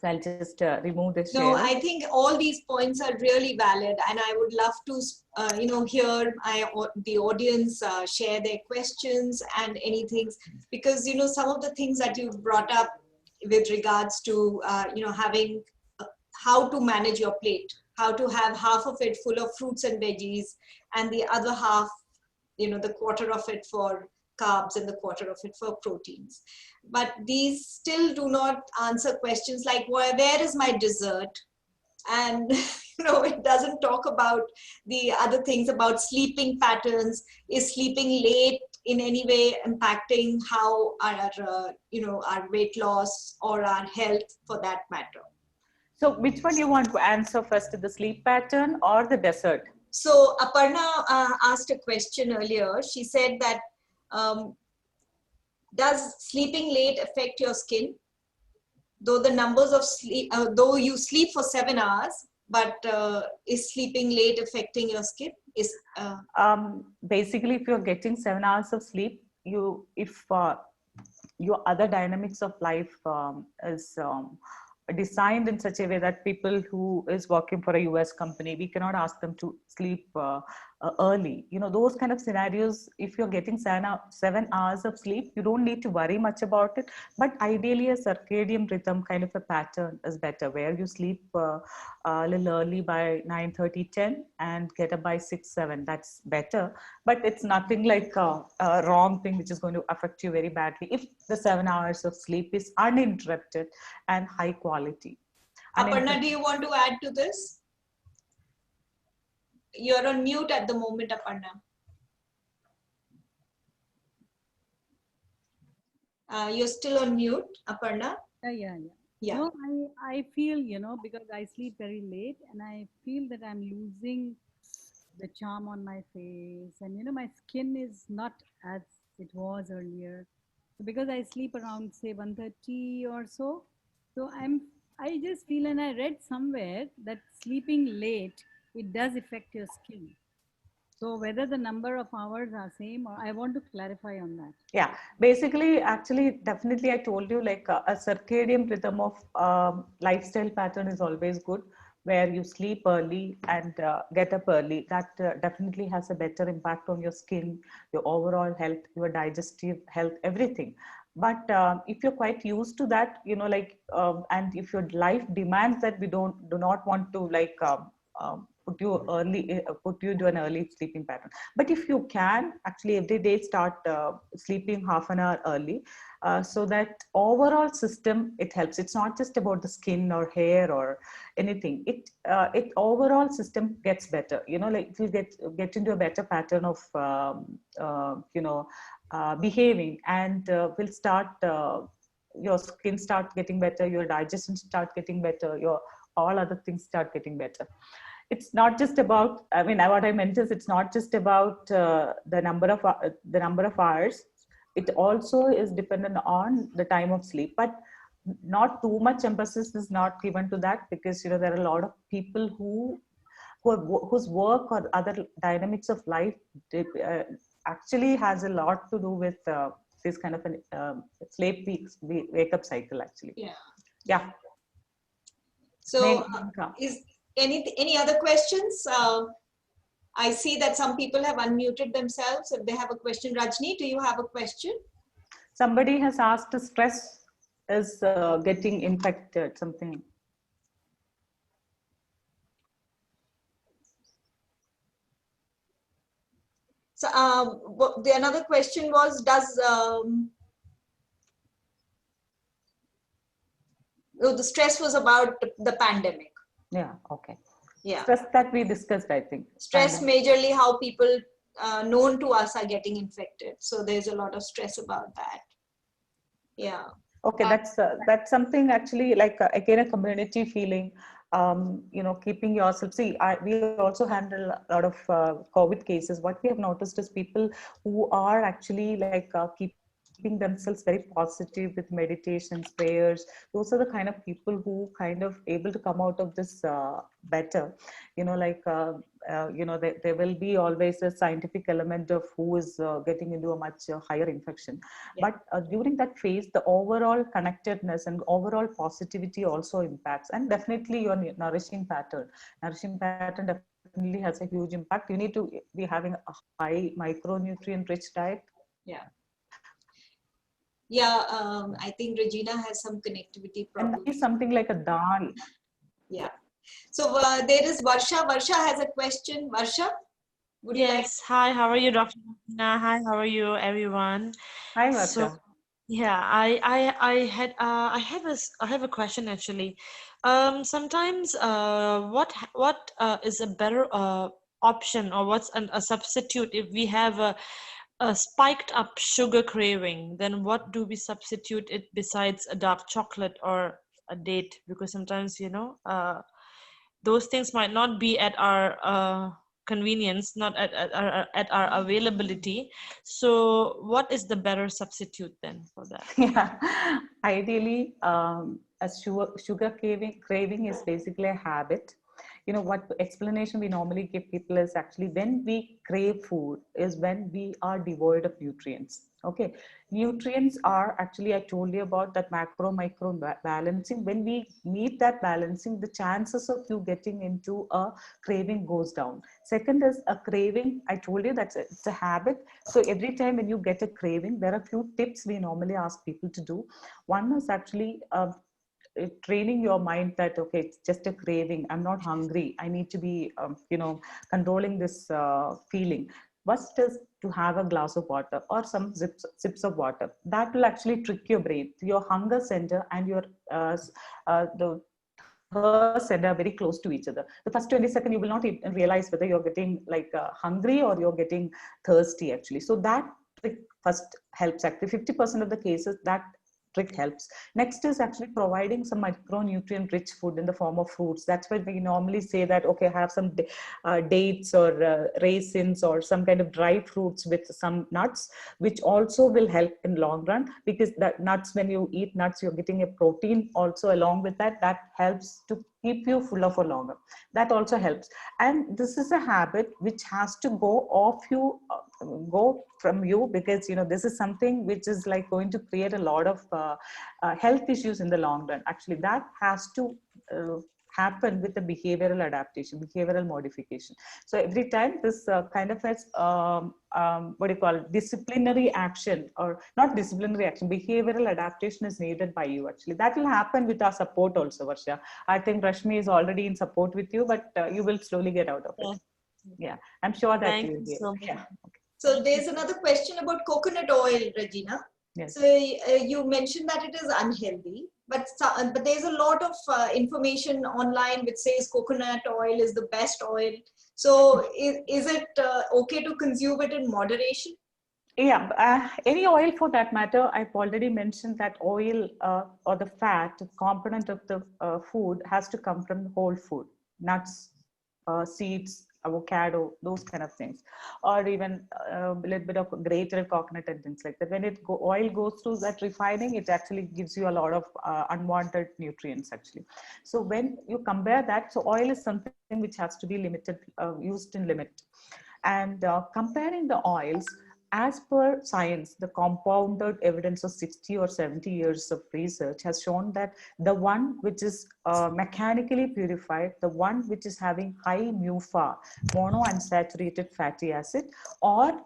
I'll just remove the share. No, I think all these points are really valid, and I would love to, hear the audience share their questions and anything, because some of the things that you've brought up with regards to having how to manage your plate, how to have half of it full of fruits and veggies, and the other half, the quarter of it for carbs and the quarter of it for proteins. But these still do not answer questions like, where is my dessert? And it doesn't talk about the other things about sleeping patterns. Is sleeping late in any way impacting how our weight loss or our health, for that matter? So which one you want to answer first, the sleep pattern or the dessert? So Aparna asked a question earlier. She said that, does sleeping late affect your skin? Though the numbers of sleep, though you sleep for 7 hours, but is sleeping late affecting your skin? Basically, if you're getting 7 hours of sleep, if your other dynamics of life is designed in such a way that people who is working for a US company, we cannot ask them to sleep early. Those kind of scenarios, if you're getting 7 hours of sleep, you don't need to worry much about it. But ideally, a circadian rhythm kind of a pattern is better, where you sleep a little early by 9:30, 10 and get up by 6, 7. That's better. But it's nothing like a wrong thing which is going to affect you very badly if the 7 hours of sleep is uninterrupted and high quality. Aparna, do you want to add to this? You're on mute at the moment, Aparna. You're still on mute, Aparna. Yeah. Yeah. No, I feel, because I sleep very late and I feel that I'm losing the charm on my face and, my skin is not as it was earlier. So because I sleep around, say, 1:30 or so, so I just feel, and I read somewhere that sleeping late, it does affect your skin. So whether the number of hours are same, or I want to clarify on that. Yeah, basically, actually, definitely, I told you like a circadian rhythm of lifestyle pattern is always good, where you sleep early and get up early. That definitely has a better impact on your skin, your overall health, your digestive health, everything. But if you're quite used to that, and if your life demands that we do not want to put you into an early sleeping pattern. But if you can actually every day start sleeping half an hour early, so that overall system it helps. It's not just about the skin or hair or anything. It overall system gets better. Like you get into a better pattern of behaving, and will start. Your skin start getting better, your digestion start getting better, your all other things start getting better. It's not just about, I mean, what I meant is it's not just about the number of hours. It also is dependent on the time of sleep, but not too much emphasis is not given to that, because there are a lot of people whose work or other dynamics of life actually has a lot to do with this kind of an wake up cycle actually. Yeah. So is any other questions? I see that some people have unmuted themselves. If they have a question, Rajni, do you have a question? Somebody has asked, stress is getting infected, something. So the another question was, the stress was about the pandemic. Yeah, okay. Yeah. Stress that we discussed, I think. Stress majorly how people known to us are getting infected. So there's a lot of stress about that. Yeah. Okay, that's something actually like again a community feeling. Keeping yourself. See, we also handle a lot of COVID cases. What we have noticed is people who are actually like keeping themselves very positive with meditations, prayers. Those are the kind of people who kind of able to come out of this better. There will be always a scientific element of who is getting into a much higher infection. Yeah. But during that phase, the overall connectedness and overall positivity also impacts, and definitely your nourishing pattern definitely has a huge impact. You need to be having a high micronutrient rich diet. Yeah. Yeah, I think Regina has some connectivity problems. And is something like a dal. Yeah. So there is Varsha. Varsha has a question. Varsha, would you like? Hi, how are you, Dr. Martina? Hi, how are you, everyone? Hi, Varsha. So, yeah, I have a question actually. Sometimes what is a better option, or what's a substitute if we have a spiked up sugar craving? Then what do we substitute it besides a dark chocolate or a date? Because sometimes those things might not be at our convenience, not at our availability. So what is the better substitute then for that? Yeah, ideally, a sugar craving is basically a habit. What explanation we normally give people is actually when we crave food is when we are devoid of nutrients. Okay, nutrients are actually, I told you about that micro balancing. When we meet that balancing, the chances of you getting into a craving goes down. Second is a craving. I told you that it's a habit. So every time when you get a craving, there are a few tips we normally ask people to do. One is actually training your mind that, okay, it's just a craving. I'm not hungry. I need to be, controlling this feeling. First is to have a glass of water or some sips of water. That will actually trick your brain. Your hunger center and your the thirst center are very close to each other. The first 20 seconds, you will not even realize whether you're getting like hungry or you're getting thirsty actually. So that trick first helps. Actually, 50% of the cases that trick helps. Next is actually providing some micronutrient rich food in the form of fruits. That's why we normally say that, okay, have some dates or raisins or some kind of dry fruits with some nuts, which also will help in long run, because that nuts, when you eat nuts, you're getting a protein also along with that. That helps to keep you fuller for longer. That also helps. And this is a habit which has to go off you, go from you, because this is something which is like going to create a lot of health issues in the long run. Actually, that has to happen with the behavioral adaptation, behavioral modification. So every time this kind of has what do you call it, disciplinary action, or not disciplinary action, behavioral adaptation is needed by you. Actually, that will happen with our support also, Varsha. I think Rashmi is already in support with you, but you will slowly get out of it. Yeah, I'm sure that Thank you you will. so much. Yeah. So there's another question about coconut oil, Regina. Yes. So you mentioned that it is unhealthy, but there's a lot of information online which says coconut oil is the best oil. So is it okay to consume it in moderation? Yeah, any oil for that matter. I've already mentioned that oil or the fat component of the food has to come from the whole food, nuts, seeds, avocado, those kind of things, or even a little bit of grated coconut and things like that. When oil goes through that refining, it actually gives you a lot of unwanted nutrients actually. So when you compare that, so oil is something which has to be limited, used in limit. And comparing the oils, as per science, the compounded evidence of 60 or 70 years of research has shown that the one which is mechanically purified, the one which is having high MUFA, monounsaturated fatty acid, or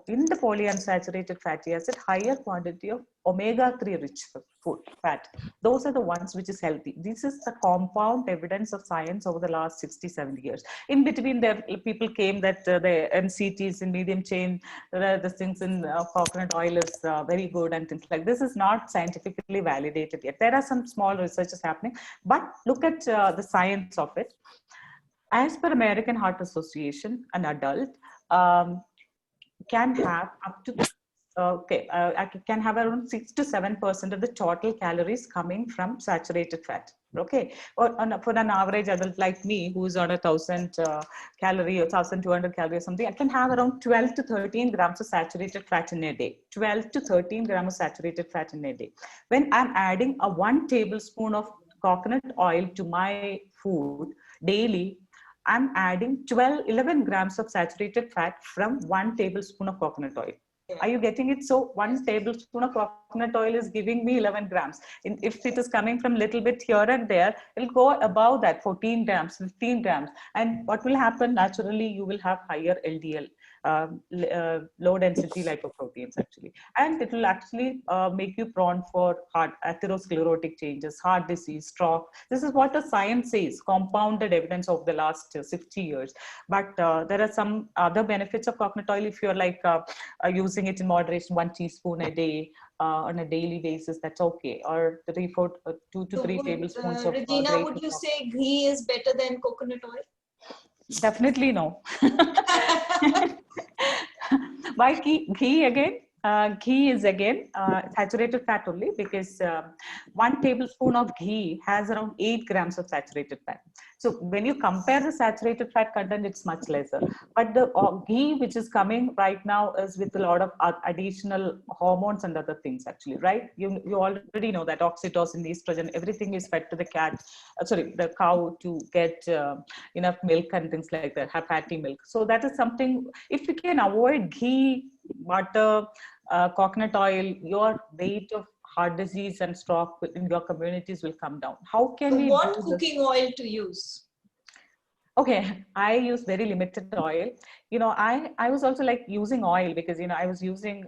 in the polyunsaturated fatty acid, higher quantity of omega-3 rich food, fat. Those are the ones which is healthy. This is the compound evidence of science over the last 60, 70 years. In between, there people came that the MCTs in medium chain, the things in coconut oil is very good and things like this is not scientifically validated yet. There are some small researches happening, but look at the science of it. As per American Heart Association, an adult can have up to I can have around 6 to 7% of the total calories coming from saturated fat. Okay, or for an average adult like me, who is on 1,000 calorie or 1,200 calories or something, I can have around 12 to 13 grams of saturated fat in a day. 12 to 13 grams of saturated fat in a day. When I'm adding a 1 tablespoon of coconut oil to my food daily, I'm adding 11 grams of saturated fat from 1 tablespoon of coconut oil. Are you getting it? So 1 tablespoon of coconut oil is giving me 11 grams. If it is coming from little bit here and there, it'll go above that, 14 grams, 15 grams. And what will happen? Naturally, you will have higher LDL, low density lipoproteins actually. And it will actually make you prone for heart atherosclerotic changes, heart disease, stroke. This is what the science says, compounded evidence of the last 60 years. But there are some other benefits of coconut oil if you're like using it in moderation, 1 teaspoon a day on a daily basis, that's okay. Or 2 to 3 tablespoons of Regina, would you say ghee is better than coconut oil? Definitely no. Why ghee again? Ghee is again saturated fat only, because 1 tablespoon of ghee has around 8 grams of saturated fat. So when you compare the saturated fat content, it's much lesser. But the ghee which is coming right now is with a lot of additional hormones and other things actually, right? You already know that oxytocin, estrogen, everything is fed to the the cow to get enough milk and things like that, have fatty milk. So that is something, if you can avoid ghee, butter, coconut oil, your rate of heart disease and stroke in your communities will come down. How can we what do cooking this? oil to use? Okay, I use very limited oil. I was also like using oil because, I was using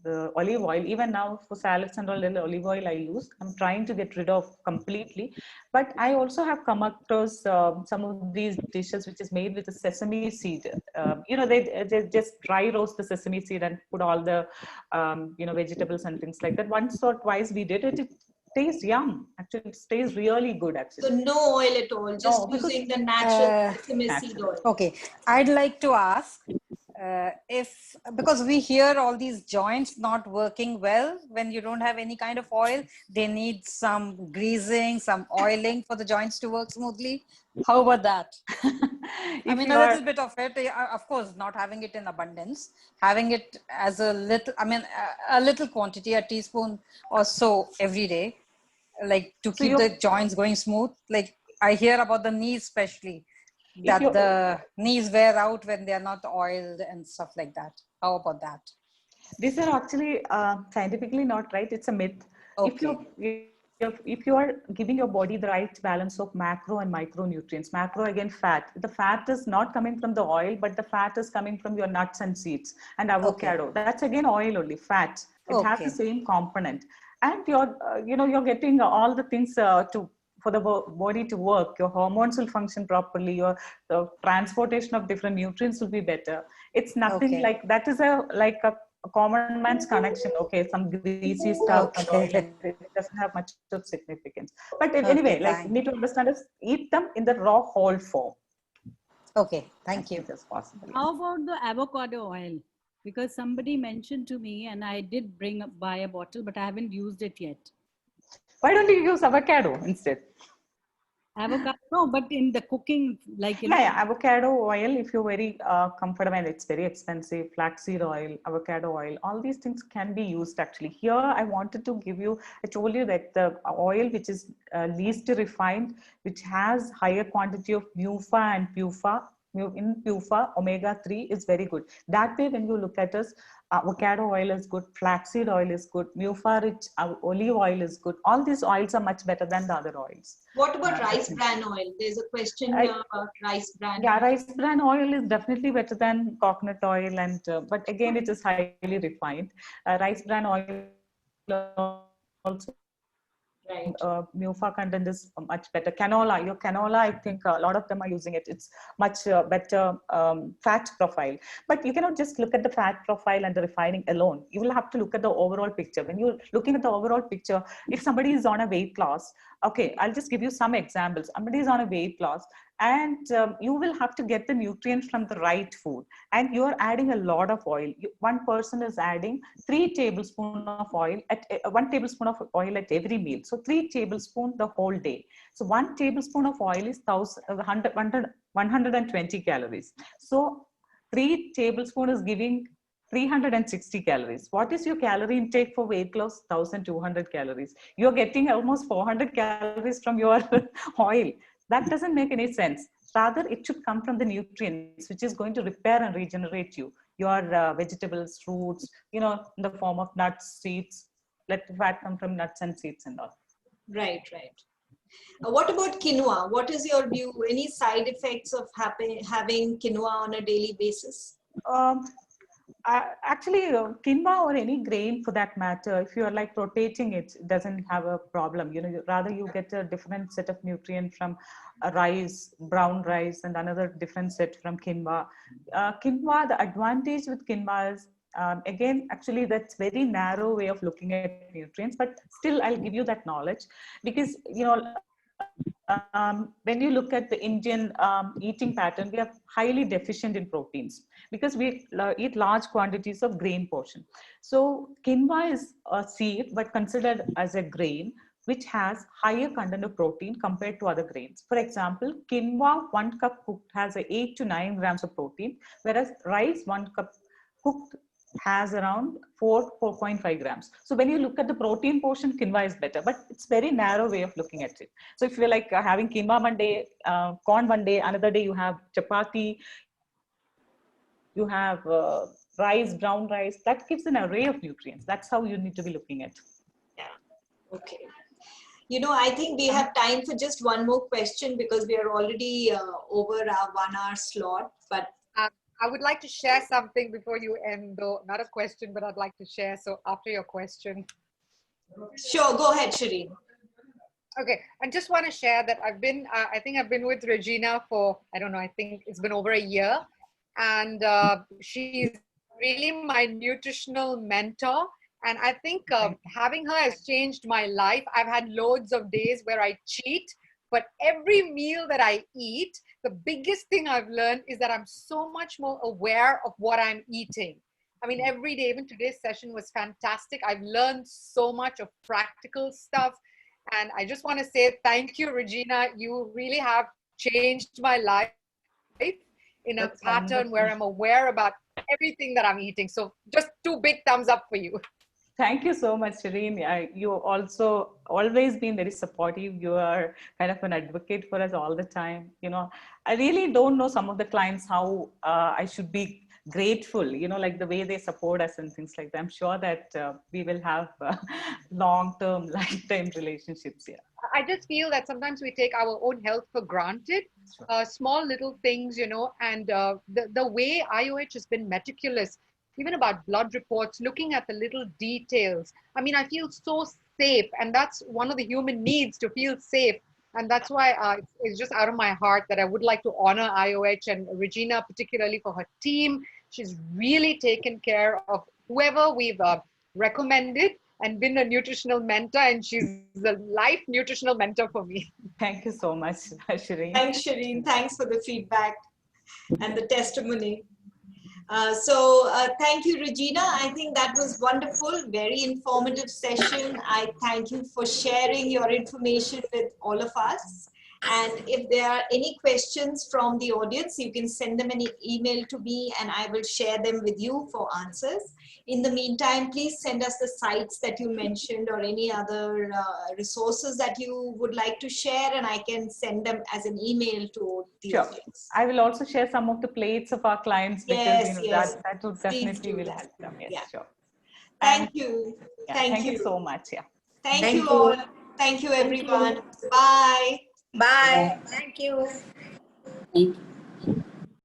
the olive oil. Even now for salads and all, little olive oil I use. I'm trying to get rid of completely. But I also have come across some of these dishes which is made with the sesame seed. They just dry roast the sesame seed and put all the, vegetables and things like that. Once or twice we did it. It tastes yum. Actually, it tastes really good actually. So no oil at all, just No, because using the natural sesame seed oil. Okay, I'd like to ask, if because we hear all these joints not working well when you don't have any kind of oil, they need some greasing, some oiling for the joints to work smoothly. How about that? I If mean, you a are little bit of it, of course, not having it in abundance, having it as a little, I mean, a little quantity, a teaspoon or so every day, like to so keep you the joints going smooth. Like I hear about the knees, especially if that you the knees wear out when they're not oiled and stuff like that. How about that? these are actually scientifically not right. It's a myth. If Okay. if you are giving your body the right balance of macro and micronutrients, macro again fat. The fat is not coming from the oil, but the fat is coming from your nuts and seeds and Okay. avocado. That's again oil only, fat. It has the Okay. same component, and you're you're getting all the things to for the body to work. Your hormones will function properly. Your the transportation of different nutrients will be better. It's nothing Okay. like that. Is a common man's connection. Okay, some greasy stuff and oil, and Okay. it doesn't have much of significance. But anyway, Okay. like you need to Thank. understand is eat them in the raw whole form Okay. as Thank you. much as possible. How about the avocado oil? Because somebody mentioned to me, and I did buy a bottle, but I haven't used it yet. Why don't you use avocado instead? Avocado, no, but in the cooking, like, you know. Yeah, avocado oil, if you're very comfortable, and it's very expensive, flaxseed oil, avocado oil, all these things can be used actually. Here, I wanted to give you, I told you that the oil which is least refined, which has higher quantity of MUFA and PUFA, in PUFA, omega-3 is very good. That way, when you look at us, avocado oil is good, flaxseed oil is good, MUFA rich olive oil is good. All these oils are much better than the other oils. What about rice Definitely. bran oil? There's a question I, about rice bran yeah, oil. rice bran oil is definitely better than coconut oil, and but again, it is highly refined. Rice bran oil also Right. MUFA content is much better. Canola, your canola, I think a lot of them are using it. It's much better fat profile. But you cannot just look at the fat profile and the refining alone. You will have to look at the overall picture. When you're looking at the overall picture, if somebody is on a weight loss, okay, I'll just give you some examples. Somebody is on a weight loss, and you will have to get the nutrients from the right food, and you're adding a lot of oil. One person is adding 3 tablespoons of oil at 1 tablespoon of oil at every meal, so 3 tablespoons the whole day. So 1 tablespoon of oil is 120 calories. So 3 tablespoons is giving 360 calories. What is your calorie intake for weight loss? 1200 calories. You're getting almost 400 calories from your oil. That doesn't make any sense. Rather, it should come from the nutrients, which is going to repair and regenerate you. Your vegetables, fruits, in the form of nuts, seeds. Let the fat come from nuts and seeds and all. Right, right. What about quinoa? What is your view? Any side effects of having quinoa on a daily basis? Actually, quinoa or any grain for that matter, if you are like rotating it, it doesn't have a problem. Rather you get a different set of nutrient from rice, brown rice, and another different set from quinoa. Quinoa, the advantage with quinoa is, again, actually, that's very narrow way of looking at nutrients, but still I'll give you that knowledge because, when you look at the Indian eating pattern, we are highly deficient in proteins because we eat large quantities of grain portion. So quinoa is a seed, but considered as a grain, which has higher content of protein compared to other grains. For example, quinoa, 1 cup cooked has 8 to 9 grams of protein, whereas rice, 1 cup cooked has around 4.5 grams. So when you look at the protein portion, quinoa is better, but it's very narrow way of looking at it. So if you're like having quinoa one day, corn one day, another day you have chapati, you have rice, brown rice, that gives an array of nutrients. That's how you need to be looking at. Yeah. Okay. I think we have time for just one more question because we are already over our 1 hour slot. But I would like to share something before you end, though not a question, but I'd like to share. So after your question. Sure, go ahead, Shireen. Okay, I just want to share that I think I've been with Regina for, I don't know, I think it's been over a year. And she's really my nutritional mentor. And I think having her has changed my life. I've had loads of days where I cheat But every meal that I eat, the biggest thing I've learned is that I'm so much more aware of what I'm eating. I mean, every day, even today's session was fantastic. I've learned so much of practical stuff. And I just want to say thank you, Regina. You really have changed my life in a That's pattern where wonderful. I'm aware about everything that I'm eating. So just 2 big thumbs up for you. Thank you so much, Shireen. You also always been very supportive. You are kind of an advocate for us all the time. I really don't know some of the clients how I should be grateful, like the way they support us and things like that. I'm sure that we will have long-term, lifetime relationships here. I just feel that sometimes we take our own health for granted, Sure. small little things, and the way IOH has been meticulous, even about blood reports, looking at the little details. I mean, I feel so safe, and that's one of the human needs, to feel safe. And that's why it's just out of my heart that I would like to honor IOH and Regina, particularly for her team. She's really taken care of whoever we've recommended and been a nutritional mentor, and she's a life nutritional mentor for me. Thank you so much, Shireen. Thanks, Shireen. Thanks for the feedback and the testimony. Thank you, Regina. I think that was wonderful, very informative session. I thank you for sharing your information with all of us. And if there are any questions from the audience, you can send them an email to me and I will share them with you for answers. In the meantime, please send us the sites that you mentioned or any other resources that you would like to share, and I can send them as an email to the Sure. audience. I will also share some of the plates of our clients because Yes, yes. that would Please definitely do will that. help them. Yes, Yeah. sure. Thank And you. yeah, Thank you you. so much. Yeah. Thank you all. Thank you, everyone. Bye. Bye. Thank you. Thank you.